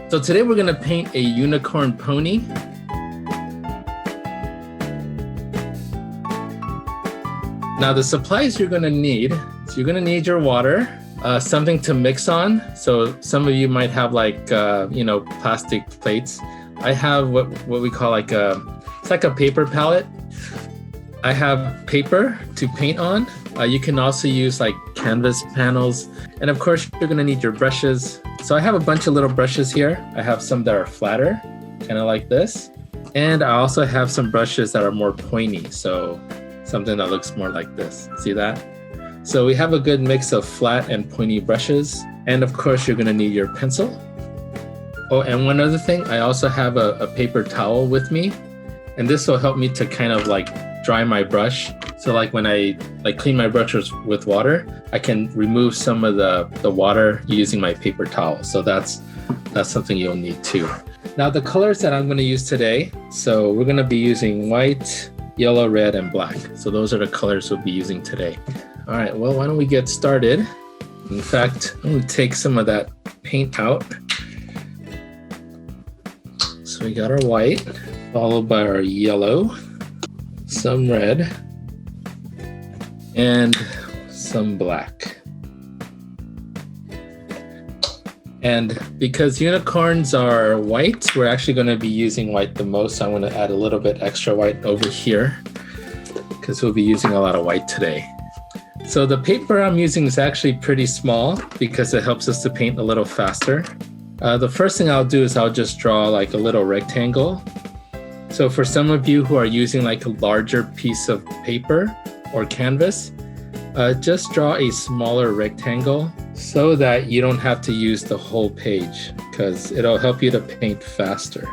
So today we're gonna paint a unicorn pony. Now the supplies you're gonna need, so you're gonna need your water, something to mix on. So some of you might have like, plastic plates. I have what we call it's like a paper palette. I have paper to paint on. You can also use like canvas panels. And of course, you're gonna need your brushes. So I have a bunch of little brushes here. I have some that are flatter, kind of like this. And I also have some brushes that are more pointy. So something that looks more like this. See that? So we have a good mix of flat and pointy brushes. And of course, you're gonna need your pencil. Oh, and one other thing, I also have a paper towel with me. And this will help me to kind of like dry my brush. So like when I clean my brushes with water, I can remove some of the water using my paper towel. So that's something you'll need too. Now the colors that I'm going to use today, so we're going to be using white, yellow, red, and black. So those are the colors we'll be using today. All right, well, why don't we get started? In fact, I'm going to take some of that paint out. So we got our white, followed by our yellow, some red, and some black. And because unicorns are white, we're actually going to be using white the most. So I'm going to add a little bit extra white over here because we'll be using a lot of white today. So the paper I'm using is actually pretty small because it helps us to paint a little faster. The first thing I'll do is I'll just draw like a little rectangle. So for some of you who are using like a larger piece of paper or canvas, just draw a smaller rectangle so that you don't have to use the whole page because it'll help you to paint faster.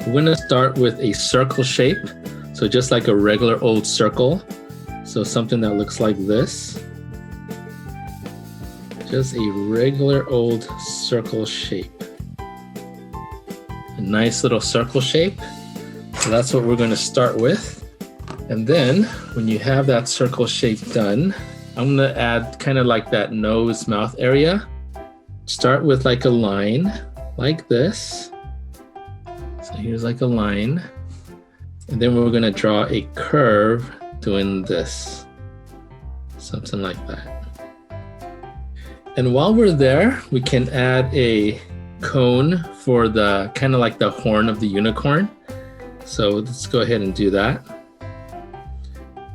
We're going to start with a circle shape. So just like a regular old circle. So something that looks like this. Just a regular old circle shape. A nice little circle shape. So that's what we're going to start with. And then when you have that circle shape done, I'm going to add kind of like that nose mouth area. Start with like a line like this. So here's like a line. And then we're going to draw a curve doing this. Something like that. And while we're there, we can add a cone for the kind of like the horn of the unicorn. So let's go ahead and do that.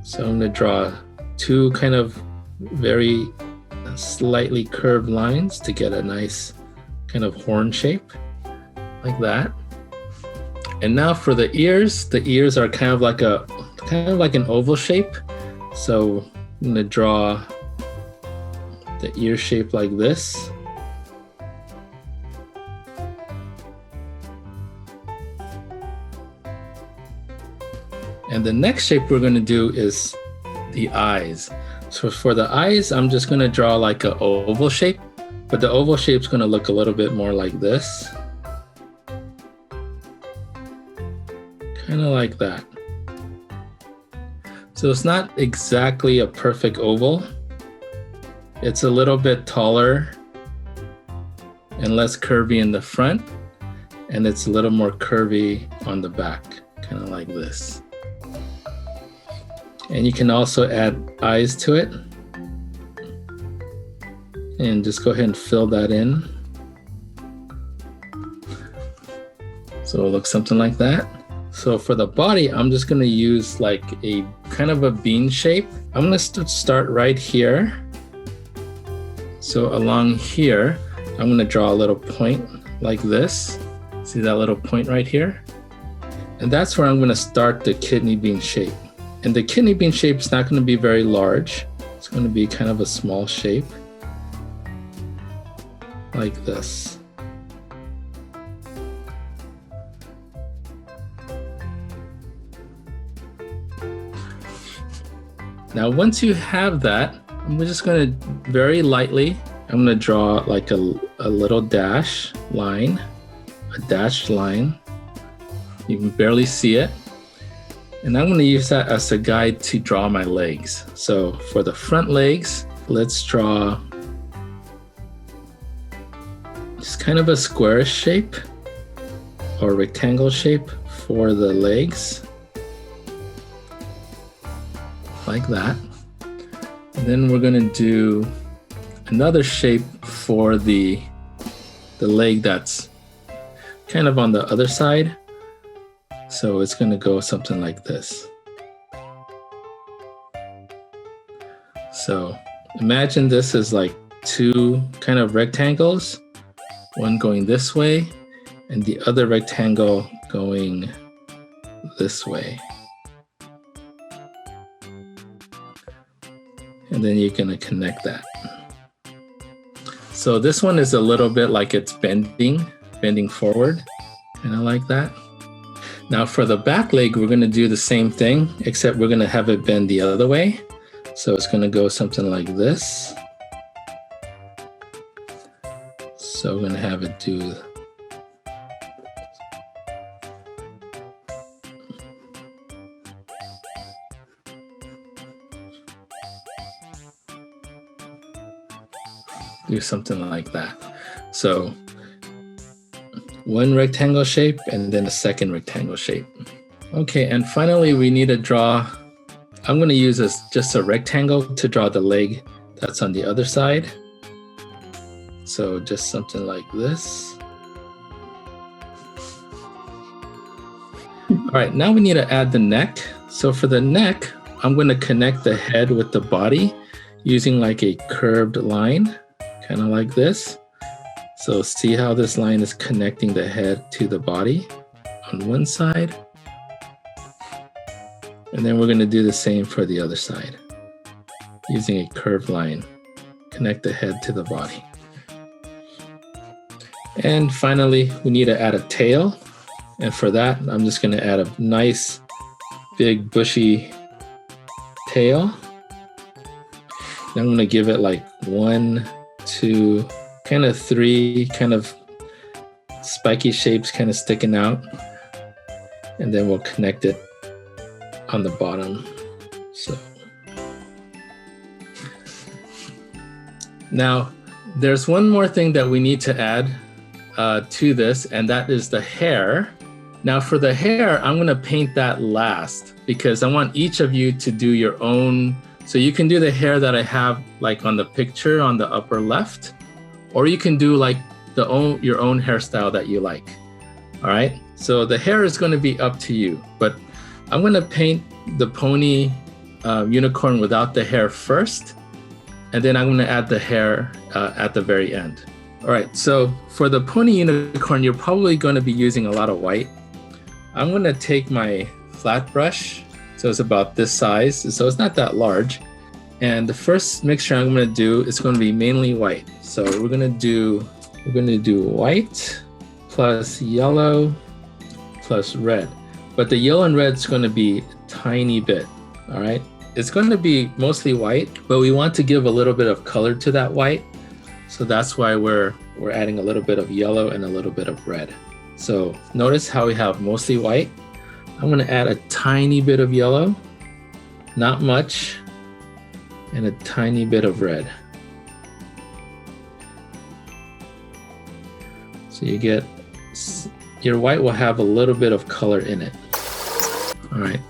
So I'm going to draw two kind of very slightly curved lines to get a nice kind of horn shape like that. And now for the ears are kind of like an oval shape. So I'm going to draw the ear shape like this. And the next shape we're going to do is the eyes. So for the eyes, I'm just going to draw like an oval shape, but the oval shape is going to look a little bit more like this. Kind of like that. So it's not exactly a perfect oval. It's a little bit taller and less curvy in the front, and it's a little more curvy on the back, kind of like this. And you can also add eyes to it. And just go ahead and fill that in. So it'll look something like that. So for the body, I'm just going to use like a kind of a bean shape. I'm going to start right here. So along here, I'm going to draw a little point like this. See that little point right here? And that's where I'm going to start the kidney bean shape. And the kidney bean shape is not going to be very large. It's going to be kind of a small shape like this. Now, once you have that, I'm just going to very lightly, I'm going to draw like a little dash line, a dashed line. You can barely see it. And I'm going to use that as a guide to draw my legs. So for the front legs, let's draw just kind of a squarish shape or rectangle shape for the legs, like that. And then we're gonna do another shape for the leg that's kind of on the other side. So it's gonna go something like this. So imagine this is like two kind of rectangles, one going this way and the other rectangle going this way. And then you're gonna connect that. So this one is a little bit like it's bending forward, kind of like that. Now for the back leg, we're gonna do the same thing, except we're gonna have it bend the other way. So it's gonna go something like this. So we're gonna have it do something like that. So one rectangle shape and then a second rectangle shape. Okay, and finally we need to draw, I'm going to use just a rectangle to draw the leg that's on the other side. So just something like this. All right, now we need to add the neck. So for the neck, I'm going to connect the head with the body using like a curved line, kind of like this. So see how this line is connecting the head to the body on one side. And then we're going to do the same for the other side. Using a curved line, connect the head to the body. And finally, we need to add a tail. And for that, I'm just going to add a nice, big, bushy tail. Then I'm going to give it like 1, 2, kind of 3 kind of spiky shapes kind of sticking out. And then we'll connect it on the bottom. So now there's one more thing that we need to add to this, and that is the hair. Now for the hair, I'm going to paint that last because I want each of you to do your own. So you can do the hair that I have like on the picture on the upper left, or you can do like your own hairstyle that you like. All right. So the hair is going to be up to you, but I'm going to paint the pony unicorn without the hair first, and then I'm going to add the hair at the very end. All right, so for the pony unicorn, you're probably going to be using a lot of white. I'm going to take my flat brush, so it's about this size, so it's not that large. And the first mixture I'm going to do is going to be mainly white. So we're going to do white plus yellow plus red. But the yellow and red is going to be a tiny bit, all right? It's going to be mostly white, but we want to give a little bit of color to that white. So that's why we're adding a little bit of yellow and a little bit of red. So notice how we have mostly white. I'm going to add a tiny bit of yellow, not much, and a tiny bit of red. So you get, your white will have a little bit of color in it. All right,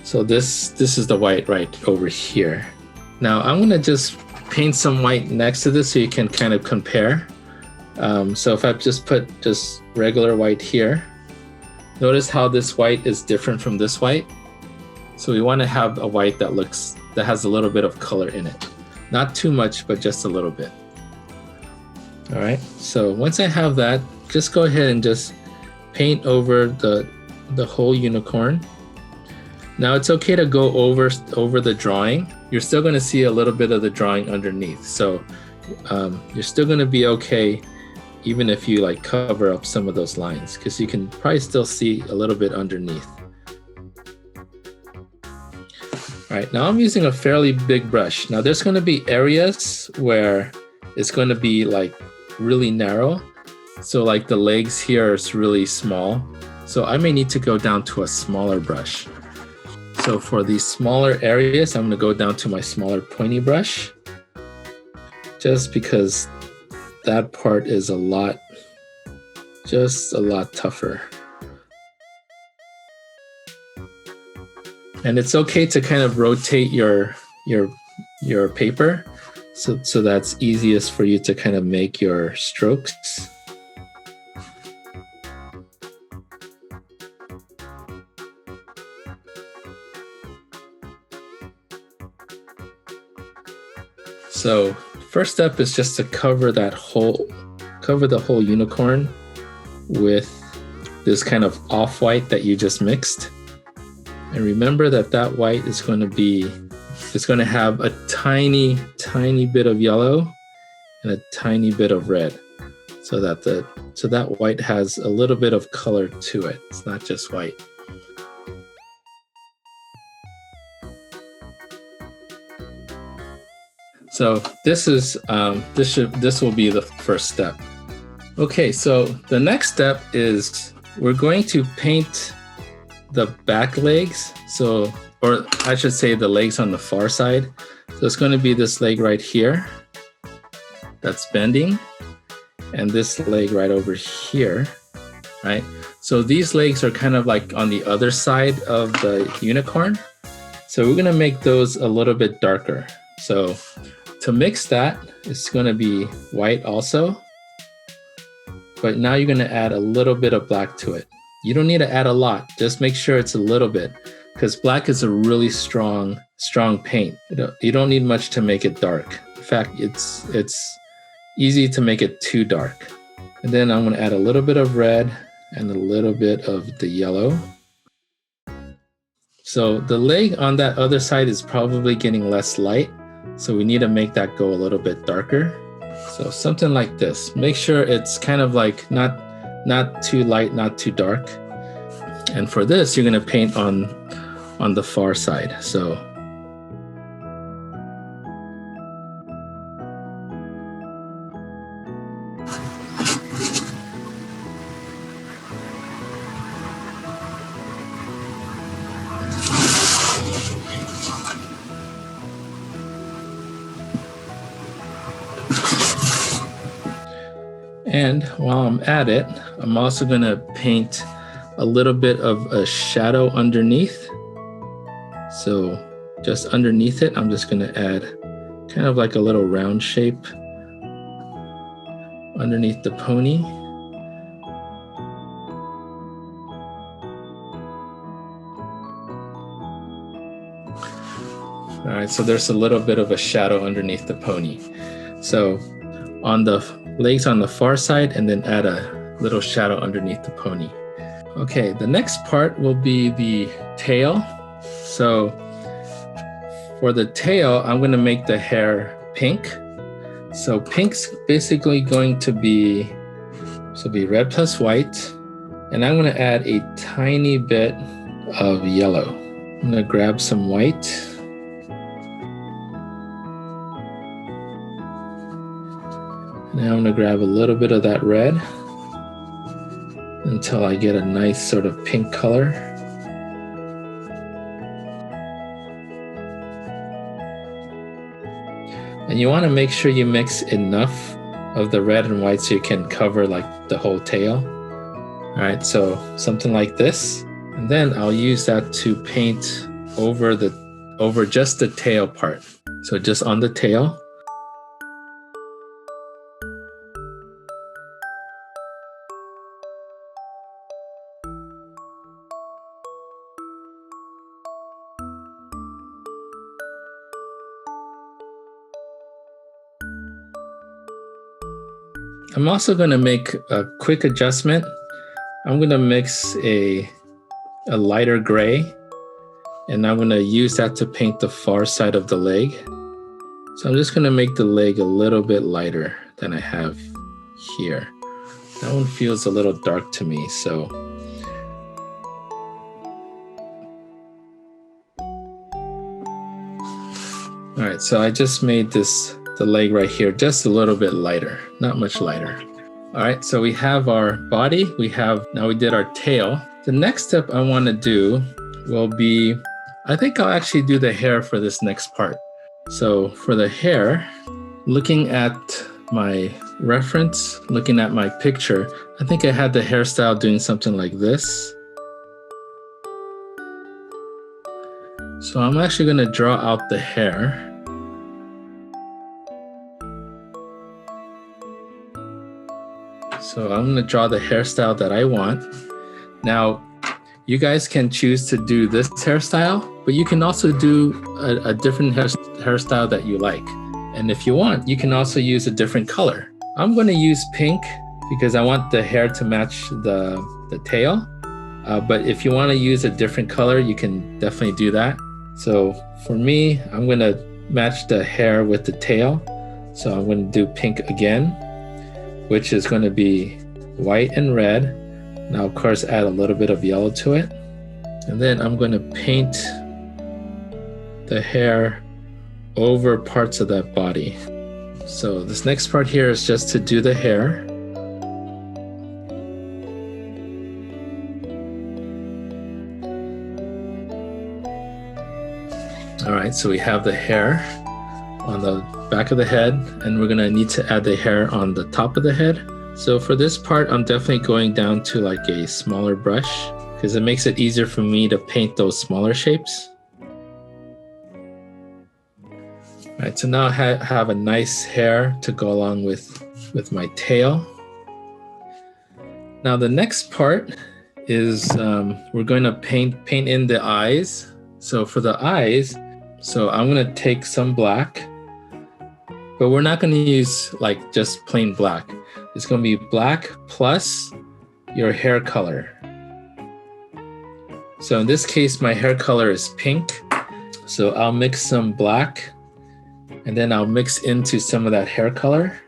so this is the white right over here. Now I'm going to just paint some white next to this so you can kind of compare. So if I just put just regular white here, notice how this white is different from this white. So we want to have a white that has a little bit of color in it. Not too much, but just a little bit. All right, so once I have that, just go ahead and just paint over the whole unicorn. Now it's okay to go over the drawing. You're still going to see a little bit of the drawing underneath. So you're still going to be okay even if you like cover up some of those lines, because you can probably still see a little bit underneath. All right, now I'm using a fairly big brush. Now there's going to be areas where it's going to be like really narrow. So like the legs here is really small. So I may need to go down to a smaller brush. So for these smaller areas, I'm going to go down to my smaller pointy brush, just because that part is a lot just a lot tougher. And it's okay to kind of rotate your paper so that's easiest for you to kind of make your strokes. So first step is just to cover the whole unicorn with this kind of off-white that you just mixed. And remember that white is going to have a tiny bit of yellow and a tiny bit of red, so that white has a little bit of color to it. It's not just white. So this will be the first step. Okay, so the next step is we're going to paint the back legs. So, or I should say the legs on the far side. So it's going to be this leg right here that's bending, and this leg right over here, right? So these legs are kind of like on the other side of the unicorn. So we're going to make those a little bit darker. So to mix that, it's going to be white also, but now you're going to add a little bit of black to it. You don't need to add a lot. Just make sure it's a little bit, because black is a really strong paint. You don't need much to make it dark. In fact, it's easy to make it too dark. And then I'm going to add a little bit of red and a little bit of the yellow. So the leg on that other side is probably getting less light, so we need to make that go a little bit darker. So something like this. Make sure it's kind of like not too light, not too dark. And for this, you're going to paint on the far side. So and while I'm at it, I'm also going to paint a little bit of a shadow underneath. So just underneath it, I'm just going to add kind of like a little round shape underneath the pony. All right, so there's a little bit of a shadow underneath the pony. So on the legs on the far side, and then add a little shadow underneath the pony. Okay, the next part will be the tail. So for the tail, I'm going to make the hair pink. So pink's basically going to be red plus white, and I'm going to add a tiny bit of yellow. I'm going to grab some white. Now I'm going to grab a little bit of that red until I get a nice sort of pink color. And you want to make sure you mix enough of the red and white so you can cover like the whole tail. All right, so something like this. And then I'll use that to paint over just the tail part. So just on the tail. I'm also going to make a quick adjustment. I'm going to mix a lighter gray, and I'm going to use that to paint the far side of the leg. So I'm just going to make the leg a little bit lighter than I have here. That one feels a little dark to me, so. All right, so I just made the leg right here just a little bit lighter, not much lighter. All right, so we have our body, now we did our tail. The next step I want to do will be, I think I'll actually do the hair for this next part. So for the hair, looking at my reference, looking at my picture, I think I had the hairstyle doing something like this. So I'm actually going to draw out the hair. So I'm going to draw the hairstyle that I want. Now, you guys can choose to do this hairstyle, but you can also do a different hairstyle that you like. And if you want, you can also use a different color. I'm going to use pink because I want the hair to match the tail. But if you want to use a different color, you can definitely do that. So for me, I'm going to match the hair with the tail. So I'm going to do pink again, which is going to be white and red. Now, of course, add a little bit of yellow to it. And then I'm going to paint the hair over parts of that body. So this next part here is just to do the hair. All right, so we have the hair on the back of the head, and we're going to need to add the hair on the top of the head. So for this part, I'm definitely going down to like a smaller brush because it makes it easier for me to paint those smaller shapes. All right, so now I have a nice hair to go along with my tail. Now the next part is we're going to paint in the eyes. So for the eyes, so I'm going to take some black, but we're not going to use like just plain black. It's going to be black plus your hair color. So in this case, my hair color is pink. So I'll mix some black and then I'll mix into some of that hair color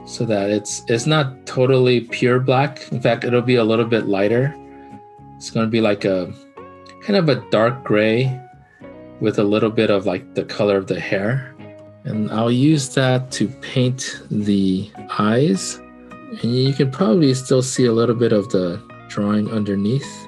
so that it's not totally pure black. In fact, it'll be a little bit lighter. It's going to be like a kind of a dark gray with a little bit of like the color of the hair. And I'll use that to paint the eyes. And you can probably still see a little bit of the drawing underneath.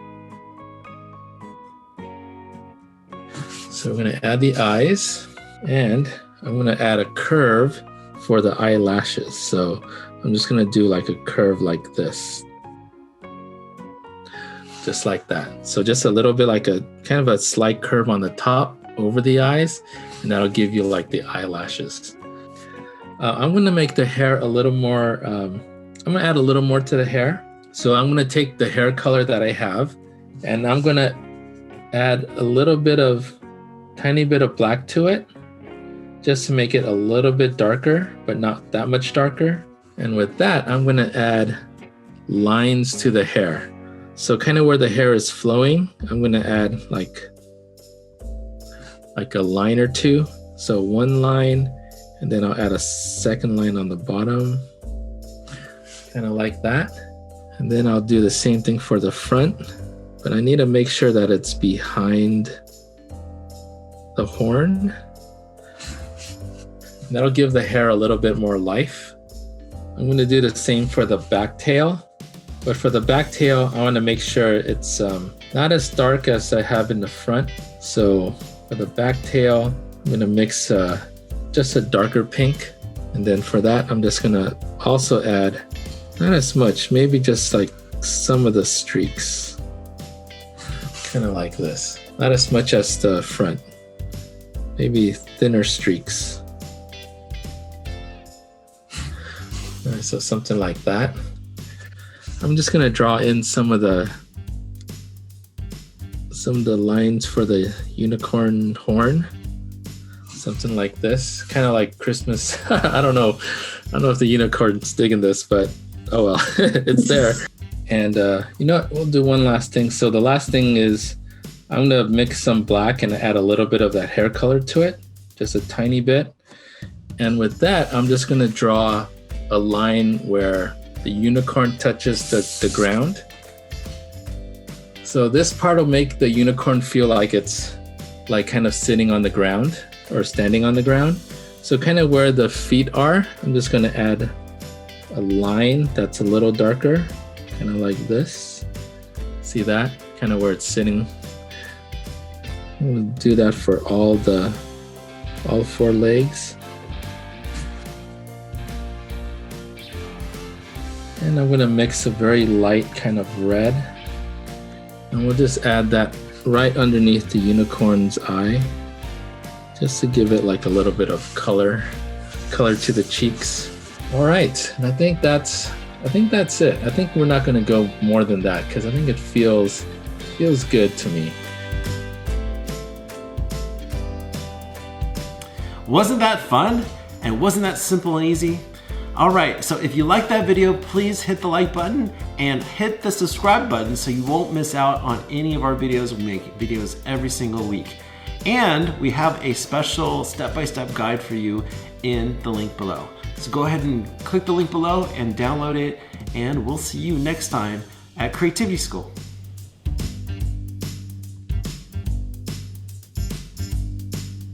So we're going to add the eyes, and I'm going to add a curve for the eyelashes. So I'm just going to do like a curve like this. Just like that. So just a little bit like a kind of a slight curve on the top over the eyes, and that'll give you like the eyelashes. I'm going to make the hair a little more, I'm going to add a little more to the hair. So I'm going to take the hair color that I have, and I'm going to add a little bit of, tiny bit of black to it, just to make it a little bit darker, but not that much darker. And with that, I'm going to add lines to the hair. So kind of where the hair is flowing, I'm going to add like a line or two. So one line, and then I'll add a second line on the bottom, kind of like that. And then I'll do the same thing for the front, but I need to make sure that it's behind the horn. And that'll give the hair a little bit more life. I'm going to do the same for the back tail, but for the back tail, I want to make sure it's not as dark as I have in the front. So for the back tail, I'm going to mix just a darker pink. And then for that, I'm just going to also add, not as much, maybe just like some of the streaks. Kind of like this. Not as much as the front. Maybe thinner streaks. All right, so something like that. I'm just going to draw in some of the lines for the unicorn horn. Something like this, kind of like Christmas. I don't know if the unicorn's digging this, but oh well, it's there. And you know what? We'll do one last thing. So the last thing is I'm gonna mix some black and add a little bit of that hair color to it, just a tiny bit. And with that, I'm just gonna draw a line where the unicorn touches the ground. So this part will make the unicorn feel like it's like kind of sitting on the ground or standing on the ground. So kind of where the feet are, I'm just going to add a line that's a little darker, kind of like this. See that? Kind of where it's sitting. We'll do that for all four legs. And I'm gonna mix a very light kind of red. And we'll just add that right underneath the unicorn's eye, just to give it like a little bit of color to the cheeks. All right, and I think that's it. I think we're not gonna go more than that because I think it feels good to me. Wasn't that fun? And wasn't that simple and easy? All right, so if you like that video, please hit the like button and hit the subscribe button so you won't miss out on any of our videos. We make videos every single week. And we have a special step-by-step guide for you in the link below. So go ahead and click the link below and download it, and we'll see you next time at Creativity School.